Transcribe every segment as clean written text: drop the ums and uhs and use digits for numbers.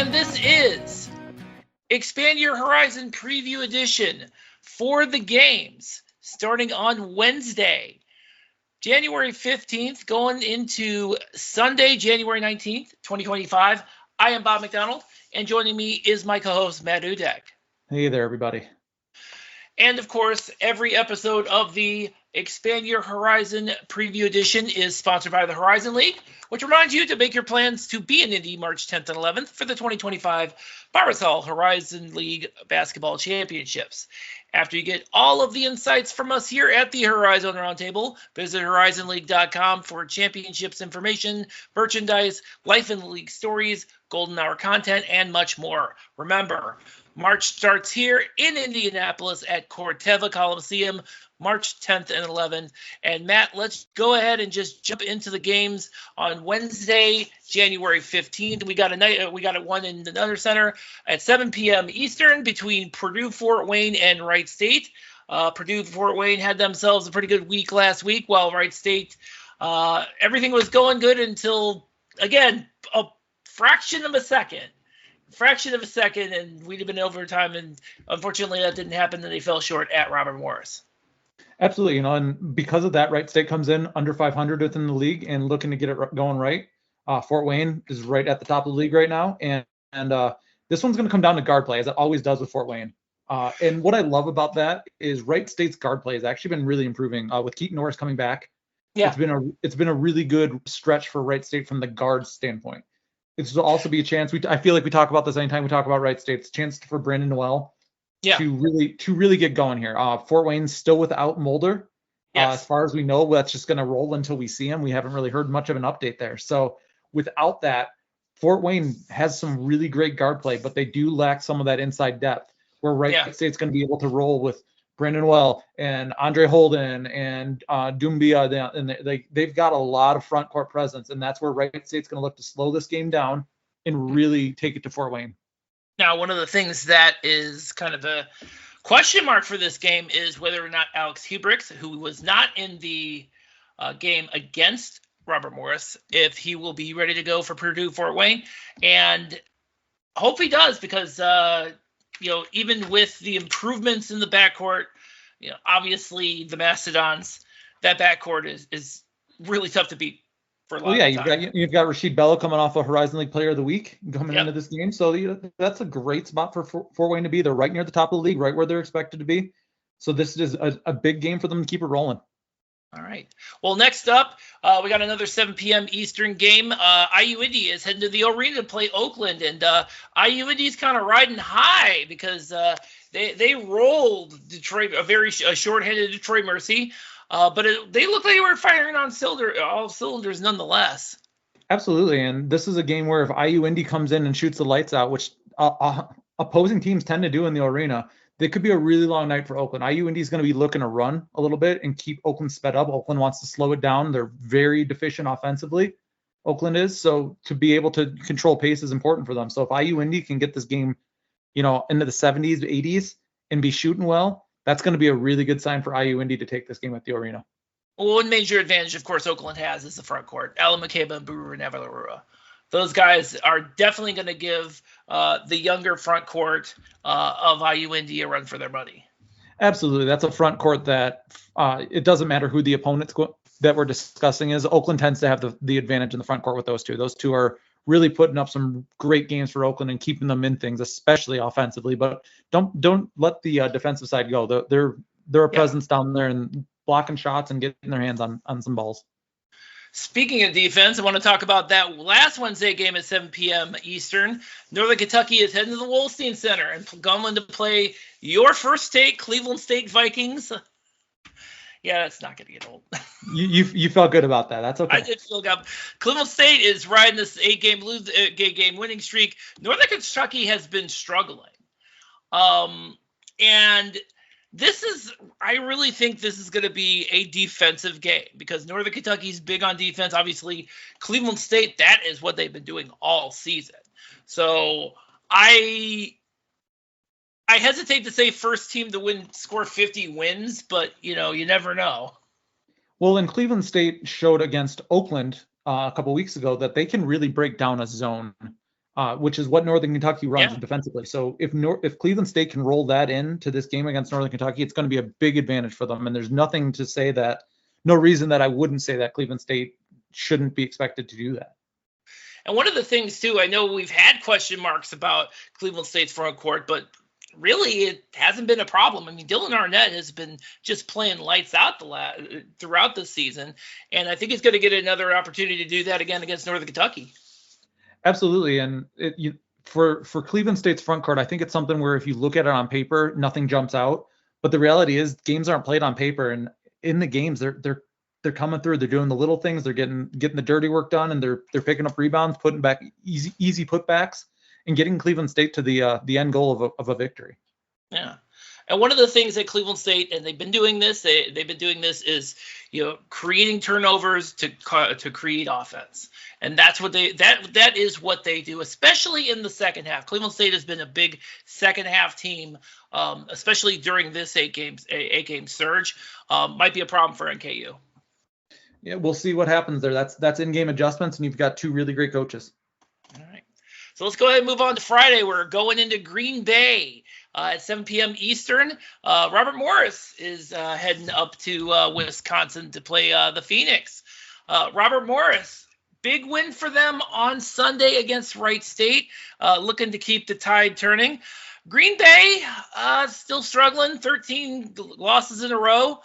and this is Expand Your Horizon Preview Edition for the games starting on Wednesday, January 15th, going into Sunday, January 19th, 2025. I am Bob McDonald, and joining me is my co-host, Matt Udek. Hey there, everybody. And of course, every episode of the Expand Your Horizon Preview Edition is sponsored by the Horizon League, which reminds you to make your plans to be in Indy March 10th and 11th for the 2025 Barbasol Horizon League Basketball Championships. After you get all of the insights from us here at the Horizon Roundtable, visit horizonleague.com for championships information, merchandise, life in the league stories, golden hour content, and much more. Remember, March starts here in Indianapolis at Corteva Coliseum, March 10th and 11th. And Matt, let's go ahead and just jump into the games on Wednesday, January 15th. We got one in another center at 7 p.m. Eastern between Purdue Fort Wayne and Wright State. Purdue Fort Wayne had themselves a pretty good week last week, while Wright State, everything was going good until, again, a fraction of a second, and we'd have been overtime, and unfortunately that didn't happen, and they fell short at Robert Morris. Absolutely, and because of that, Wright State comes in under 500 within the league and looking to get it going right. Fort Wayne is right at the top of the league right now, and this one's going to come down to guard play, as it always does with Fort Wayne. And what I love about that is Wright State's guard play has actually been really improving with Keaton Norris coming back. Yeah, it's been a really good stretch for Wright State from the guard standpoint. It's will also be a chance. I feel like we talk about this anytime we talk about Wright State. It's a chance for Brandon Noel to really get going here. Fort Wayne's still without Mulder. Yes. As far as we know, that's just going to roll until we see him. We haven't really heard much of an update there. So without that, Fort Wayne has some really great guard play, but they do lack some of that inside depth where Wright State's going to be able to roll with Brandon Noel and Andre Holden and Doumbia, and they've got a lot of front court presence, and that's where Wright State's going to look to slow this game down and really take it to Fort Wayne. Now, one of the things that is kind of a question mark for this game is whether or not Alex Hubricks, who was not in the game against Robert Morris, if he will be ready to go for Purdue Fort Wayne, and hope he does, because even with the improvements in the backcourt, obviously the Mastodons, that backcourt is really tough to beat for a lot of time. You've got Rasheed Bello coming off a Horizon League Player of the Week coming into this game. So that's a great spot for Fort Wayne to be. They're right near the top of the league, right where they're expected to be. So this is a big game for them to keep it rolling. All right. Well, next up, we got another 7 p.m. Eastern game. IU Indy is heading to the arena to play Oakland, and IU Indy's kind of riding high because they rolled Detroit, a short-handed Detroit Mercy, but they look like they were firing on all cylinders nonetheless. Absolutely, and this is a game where if IU Indy comes in and shoots the lights out, which opposing teams tend to do in the arena, it could be a really long night for Oakland. IU Indy is going to be looking to run a little bit and keep Oakland sped up. Oakland wants to slow it down. They're very deficient offensively, Oakland is. So to be able to control pace is important for them. So if IU Indy can get this game, into the 70s, 80s and be shooting well, that's going to be a really good sign for IU Indy to take this game at the arena. Well, one major advantage, of course, Oakland has is the front court. Alan McCabe and Buru Navarro. Those guys are definitely going to give the younger front court of IU Indy a run for their money. Absolutely. That's a front court that it doesn't matter who the opponents that we're discussing is. Oakland tends to have the advantage in the front court with those two. Those two are really putting up some great games for Oakland and keeping them in things, especially offensively. But don't let the defensive side go. They're a presence down there and blocking shots and getting their hands on some balls. Speaking of defense, I want to talk about that last Wednesday game at 7 p.m. Eastern. Northern Kentucky is heading to the Wolstein Center and going to play your first state, Cleveland State Vikings. Yeah, that's not going to get old. You felt good about that. That's okay. I did feel good. Cleveland State is riding this 8-game winning streak. Northern Kentucky has been struggling. And I really think this is going to be a defensive game because Northern Kentucky's big on defense. Obviously, Cleveland State, that is what they've been doing all season. So I hesitate to say first team to score 50 wins, but, you never know. Well, and Cleveland State showed against Oakland a couple weeks ago that they can really break down a zone which is what Northern Kentucky runs Yeah. defensively. So if Cleveland State can roll that into this game against Northern Kentucky, it's going to be a big advantage for them. And there's nothing to say that, no reason that I wouldn't say that Cleveland State shouldn't be expected to do that. And one of the things, too, I know we've had question marks about Cleveland State's front court, but really it hasn't been a problem. I mean, Dylan Arnett has been just playing lights out throughout the season, and I think he's going to get another opportunity to do that again against Northern Kentucky. Absolutely. And for Cleveland State's front court, I think it's something where if you look at it on paper, nothing jumps out. But the reality is games aren't played on paper, and in the games they're coming through. They're doing the little things. They're getting the dirty work done, and they're picking up rebounds, putting back easy putbacks, and getting Cleveland State to the end goal of a victory. Yeah. And one of the things that Cleveland State, and they've been doing this is, creating turnovers to create offense. And that's what that is what they do, especially in the second half. Cleveland State has been a big second half team, especially during this eight game surge. Might be a problem for NKU. Yeah, we'll see what happens there. That's in-game adjustments, and you've got two really great coaches. All right. So let's go ahead and move on to Friday. We're going into Green Bay at 7 p.m. Eastern. Robert Morris is heading up to Wisconsin to play the Phoenix. Robert Morris, big win for them on Sunday against Wright State, looking to keep the tide turning. Green Bay still struggling, 13 losses in a row.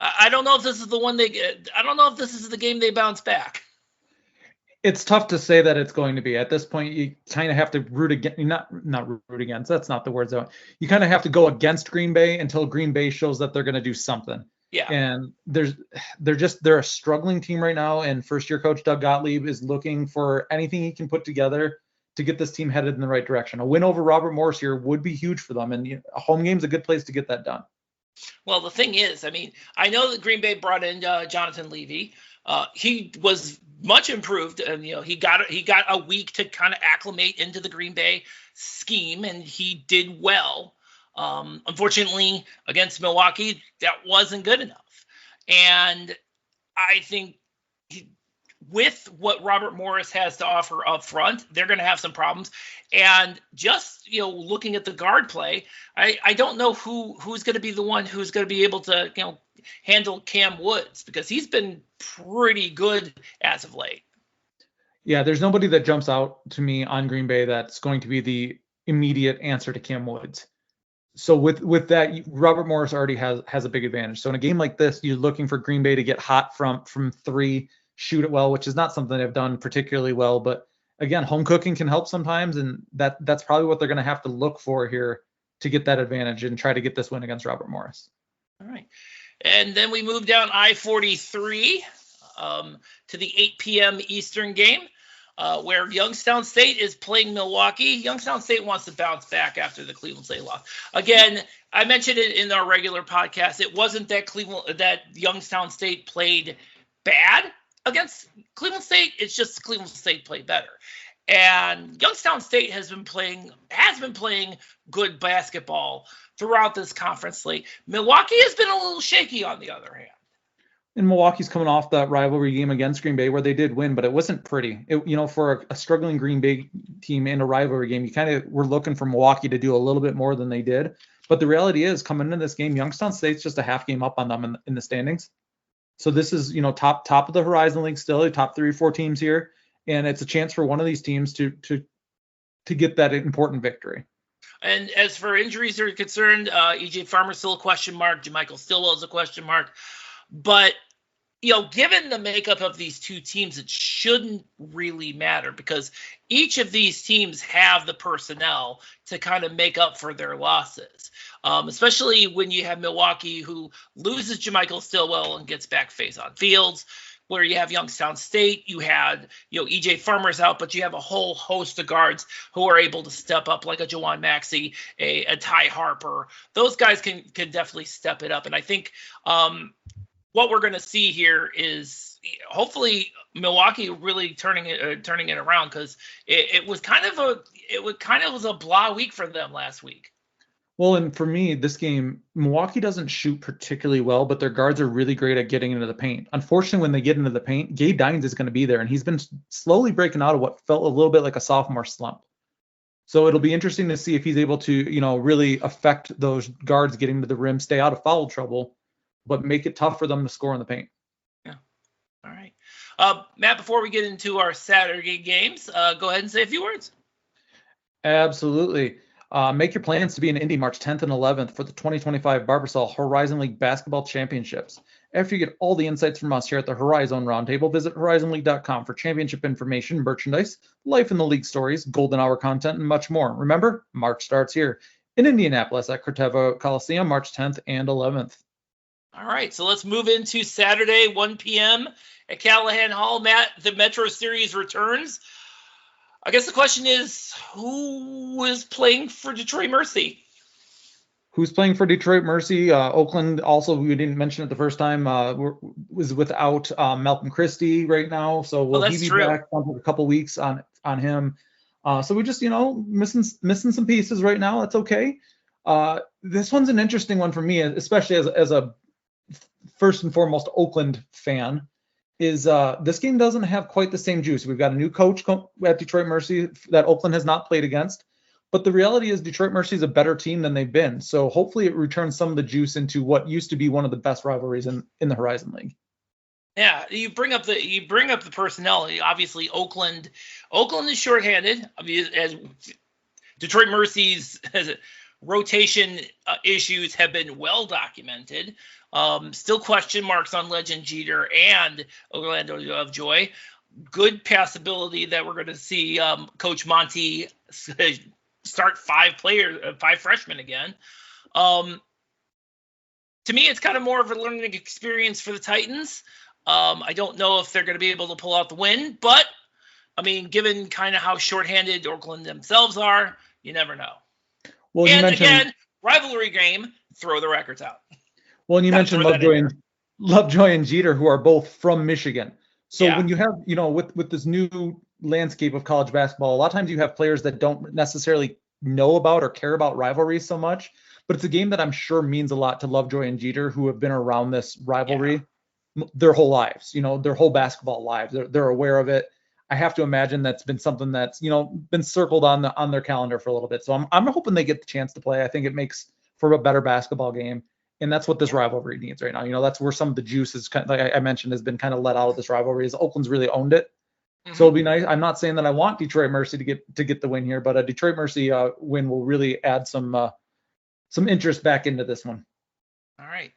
I don't know if this is the one I don't know if this is the game they bounce back. It's tough to say that it's going to be. At this point, you kind of have to root against, not root against. That's not the words. You kind of have to go against Green Bay until Green Bay shows that they're going to do something. Yeah. And they're a struggling team right now. And first-year coach Doug Gottlieb is looking for anything he can put together to get this team headed in the right direction. A win over Robert Morris here would be huge for them, and a home game's a good place to get that done. Well, the thing is, I mean, I know that Green Bay brought in Jonathan Levy. He was much improved, and he got a week to kind of acclimate into the Green Bay scheme, and he did well. Unfortunately, against Milwaukee, that wasn't good enough. And I think with what Robert Morris has to offer up front, they're going to have some problems. And just, looking at the guard play, I don't know who's going to be the one who's going to be able to, handle Cam Woods, because he's been pretty good as of late. Yeah, there's nobody that jumps out to me on Green Bay that's going to be the immediate answer to Cam Woods. So with that, Robert Morris already has a big advantage. So in a game like this, you're looking for Green Bay to get hot from three, shoot it well, which is not something they've done particularly well. But again, home cooking can help sometimes, and that's probably what they're going to have to look for here to get that advantage and try to get this win against Robert Morris. All right. And then we move down I-43 to the 8 p.m. Eastern game, where Youngstown State is playing Milwaukee. Youngstown State wants to bounce back after the Cleveland State loss. Again, I mentioned it in our regular podcast. It wasn't that Youngstown State played bad against Cleveland State. It's just Cleveland State played better. And Youngstown State has been playing good basketball throughout this conference slate. Milwaukee has been a little shaky on the other hand. And Milwaukee's coming off that rivalry game against Green Bay where they did win, but it wasn't pretty. For a struggling Green Bay team in a rivalry game, you kind of were looking for Milwaukee to do a little bit more than they did. But the reality is, coming into this game, Youngstown State's just a half game up on them in the standings. So this is, top of the Horizon League still, the top 3 or 4 teams here. And it's a chance for one of these teams to get that important victory. And as for injuries are concerned, EJ Farmer's still a question mark. JaMychal Stillwell is a question mark. But, given the makeup of these two teams, it shouldn't really matter, because each of these teams have the personnel to kind of make up for their losses, especially when you have Milwaukee, who loses JaMychal Stillwell and gets back Faison Fields. Where you have Youngstown State, you had, EJ Farmer's out, but you have a whole host of guards who are able to step up, like a Jawan Maxey, a Ty Harper. Those guys can definitely step it up. And I think what we're going to see here is hopefully Milwaukee really turning it around, because it was kind of a blah week for them last week. Well, and for me, this game, Milwaukee doesn't shoot particularly well, but their guards are really great at getting into the paint. Unfortunately, when they get into the paint, Gabe Dines is going to be there, and he's been slowly breaking out of what felt a little bit like a sophomore slump. So it'll be interesting to see if he's able to, really affect those guards getting to the rim, stay out of foul trouble, but make it tough for them to score in the paint. Yeah. All right. Matt, before we get into our Saturday games, go ahead and say a few words. Absolutely. Make your plans to be in Indy March 10th and 11th for the 2025 Barbasol Horizon League Basketball Championships. After you get all the insights from us here at the Horizon Roundtable, visit horizonleague.com for championship information, merchandise, life in the league stories, golden hour content, and much more. Remember, March starts here in Indianapolis at Corteva Coliseum, March 10th and 11th. All right, so let's move into Saturday, 1 p.m. at Callahan Hall. Matt, the Metro Series returns. I guess the question is, who is playing for Detroit Mercy? Who's playing for Detroit Mercy? Oakland, also, we didn't mention it the first time, was without Malcolm Christie right now. So will he be back for a couple weeks on him? So we just, missing some pieces right now. That's okay. This one's an interesting one for me, especially as a first and foremost Oakland fan. Is this game doesn't have quite the same juice. We've got a new coach at Detroit Mercy that Oakland has not played against. But the reality is Detroit Mercy is a better team than they've been. So hopefully it returns some of the juice into what used to be one of the best rivalries in the Horizon League. Yeah, you bring up the personnel. Obviously, Oakland is shorthanded. As Detroit Mercy's rotation issues have been well documented. Still question marks on Legend Jeter and Orlando Lovejoy. Good possibility that we're going to see Coach Monty start five freshmen again. To me, it's kind of more of a learning experience for the Titans. I don't know if they're going to be able to pull out the win, but I mean, given kind of how shorthanded Oakland themselves are, you never know. Well, again, rivalry game, throw the records out. Well, and you mentioned Lovejoy and Jeter, who are both from Michigan. So when you have, with this new landscape of college basketball, a lot of times you have players that don't necessarily know about or care about rivalries so much, but it's a game that I'm sure means a lot to Lovejoy and Jeter, who have been around this rivalry their whole lives, their whole basketball lives. They're aware of it. I have to imagine that's been something that's, been circled on their calendar for a little bit. So I'm hoping they get the chance to play. I think it makes for a better basketball game. And that's what this rivalry needs right now. That's where some of the juice is, like I mentioned, has been kind of let out of this rivalry. Is Oakland's really owned it. Mm-hmm. So it'll be nice. I'm not saying that I want Detroit Mercy to get the win here, but a Detroit Mercy win will really add some interest back into this one. All right.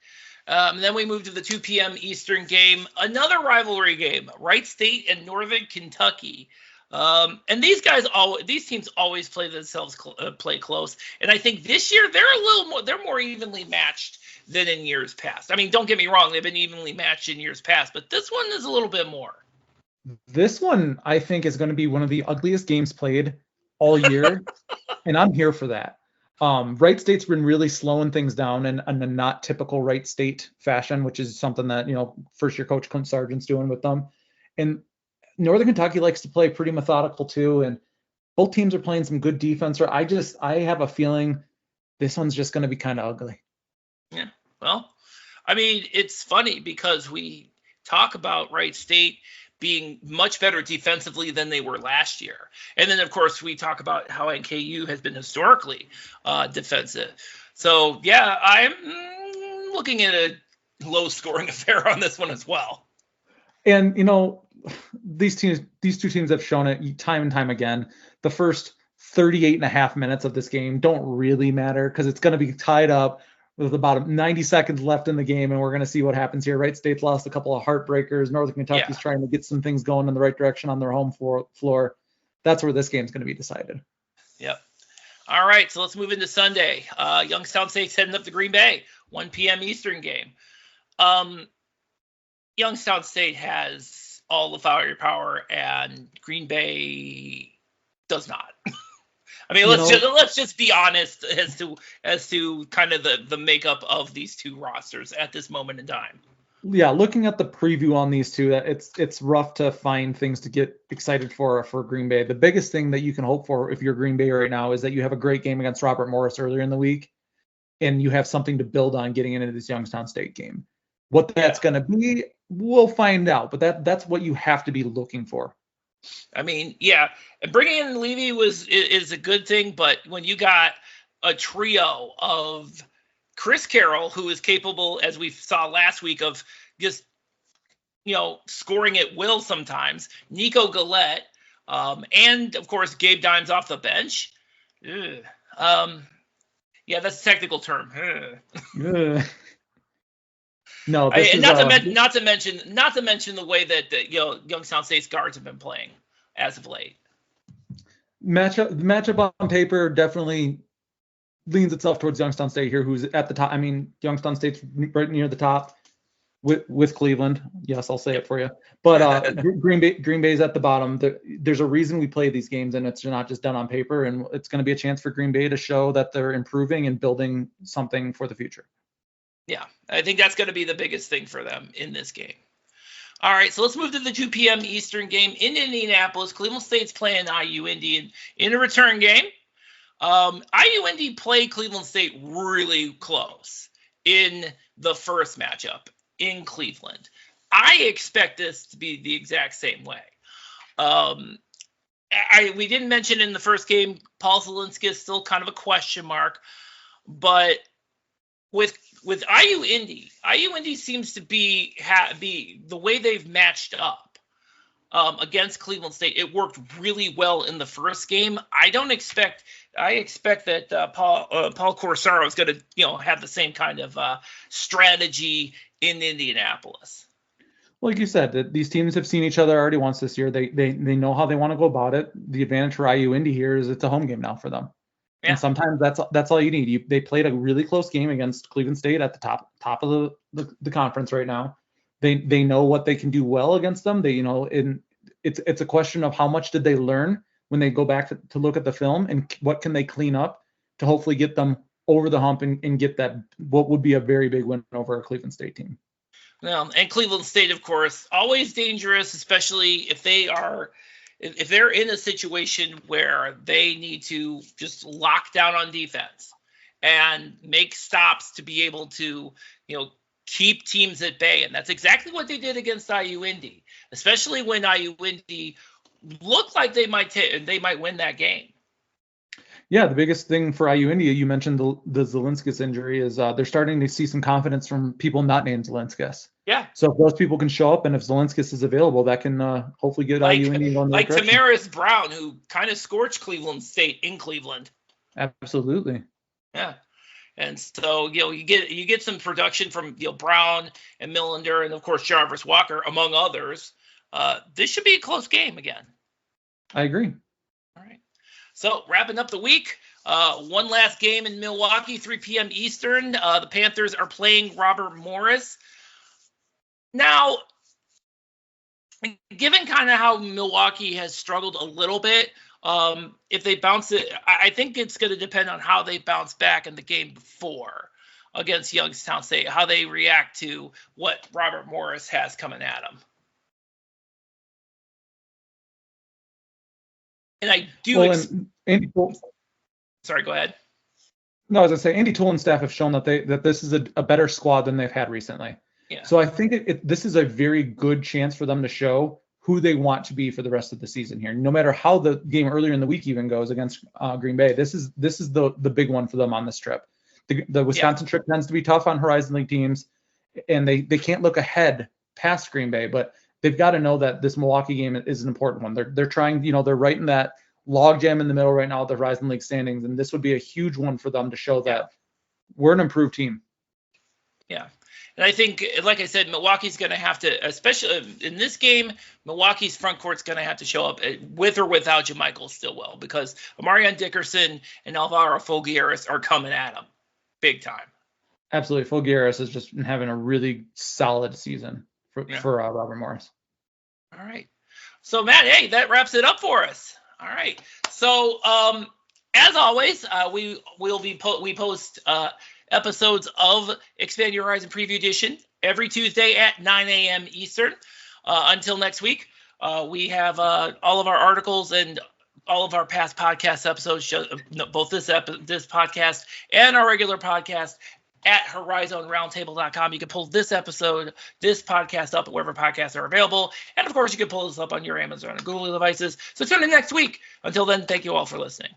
Then we move to the 2 p.m. Eastern game, another rivalry game, Wright State and Northern Kentucky. And these teams always play themselves play close. And I think this year they're more evenly matched than in years past. I mean, don't get me wrong, they've been evenly matched in years past, but this one is a little bit more. This one, I think, is going to be one of the ugliest games played all year, and I'm here for that. Wright State's been really slowing things down in a not typical Wright State fashion, which is something that, first-year coach Clint Sargent's doing with them. And Northern Kentucky likes to play pretty methodical too, and both teams are playing some good defense. I have a feeling this one's just going to be kind of ugly. Yeah, well, I mean, it's funny because we talk about Wright State being much better defensively than they were last year. And then, of course, we talk about how NKU has been historically defensive. So, yeah, I'm looking at a low-scoring affair on this one as well. And, these two teams have shown it time and time again. The first 38 and a half minutes of this game don't really matter because it's going to be tied up with about 90 seconds left in the game, and we're going to see what happens here. Wright State's lost a couple of heartbreakers. Northern Kentucky's trying to get some things going in the right direction on their home floor. That's where this game's going to be decided. Yep. All right, so let's move into Sunday. Youngstown State's heading up to Green Bay, 1 p.m. Eastern game. Youngstown State has all the firepower, and Green Bay does not. I mean, let's just be honest as to kind of the makeup of these two rosters at this moment in time. Yeah, looking at the preview on these two, it's rough to find things to get excited for Green Bay. The biggest thing that you can hope for if you're Green Bay right now is that you have a great game against Robert Morris earlier in the week, and you have something to build on getting into this Youngstown State game. What that's going to be, we'll find out, but that's what you have to be looking for. I mean, yeah, bringing in Levy is a good thing, but when you got a trio of Chris Carroll, who is capable, as we saw last week, of just scoring at will sometimes, Nico Gillette, and of course Gabe Dimes off the bench. Yeah, that's a technical term. No, not to mention the way that Youngstown State's guards have been playing as of late. Matchup on paper definitely leans itself towards Youngstown State here, who's at the top. I mean, Youngstown State's right near the top with Cleveland. Yes, I'll say it for you. But Green Bay's at the bottom. There's a reason we play these games, and it's not just done on paper. And it's going to be a chance for Green Bay to show that they're improving and building something for the future. Yeah, I think that's going to be the biggest thing for them in this game. All right, so let's move to the 2 p.m. Eastern game in Indianapolis. Cleveland State's playing IU Indy in a return game. IU Indy played Cleveland State really close in the first matchup in Cleveland. I expect this to be the exact same way. We didn't mention in the first game, Paul Zielinski is still kind of a question mark, but with IU Indy seems to be the way they've matched up against Cleveland State. It worked really well in the first game. I expect that Paul Corsaro is going to have the same kind of strategy in Indianapolis. Like you said, these teams have seen each other already once this year. They know how they want to go about it. The advantage for IU Indy here is it's a home game now for them. Yeah. And sometimes that's all you need. They played a really close game against Cleveland State at the top of the conference right now. They know what they can do well against them. It's a question of how much did they learn when they go back to look at the film, and what can they clean up to hopefully get them over the hump and get that what would be a very big win over a Cleveland State team. Well, and Cleveland State, of course, always dangerous, especially if they're in a situation where they need to just lock down on defense and make stops to be able to, keep teams at bay. And that's exactly what they did against IU Indy, especially when IU Indy looked like they might win that game. Yeah, the biggest thing for IU Indy, you mentioned the Zielinskis injury, is they're starting to see some confidence from people not named Zielinskis. Yeah. So if those people can show up, and if Zielinskis is available, that can hopefully get IU Indy on the right direction. Tamaris Brown, who kind of scorched Cleveland State in Cleveland. Absolutely. Yeah. And so, you get some production from Brown and Millender, and of course Jarvis Walker, among others. This should be a close game again. I agree. All right. So wrapping up the week, one last game in Milwaukee, 3 p.m. Eastern. The Panthers are playing Robert Morris. Now, given kind of how Milwaukee has struggled a little bit, if they bounce it, I think it's going to depend on how they bounce back in the game before against Youngstown State, how they react to what Robert Morris has coming at them. And I do. Sorry, go ahead. No, I was going to say Andy Toole and staff have shown that this is a better squad than they've had recently. Yeah. So I think this is a very good chance for them to show who they want to be for the rest of the season here. No matter how the game earlier in the week even goes against Green Bay, this is the big one for them on this trip. The Wisconsin trip tends to be tough on Horizon League teams, and they can't look ahead past Green Bay, but they've got to know that this Milwaukee game is an important one. They're trying, they're right in that logjam in the middle right now of the Horizon League standings, and this would be a huge one for them to show that we're an improved team. Yeah. And I think, like I said, Milwaukee's going to have to, especially in this game, Milwaukee's front court's going to have to show up with or without JaMychal Stillwell, because Amarion Dickerson and Alvaro Folgueras are coming at him big time. Absolutely. Folgueras has just been having a really solid season for Robert Morris. All right. So, Matt, hey, that wraps it up for us. All right. So, as always, we post episodes of Expand Your Horizon Preview Edition every Tuesday at 9 a.m. Eastern. Until next week, we have all of our articles and all of our past podcast episodes, both this podcast and our regular podcast, at horizonroundtable.com. You can pull this podcast up wherever podcasts are available. And, of course, you can pull this up on your Amazon and Google devices. So tune in next week. Until then, thank you all for listening.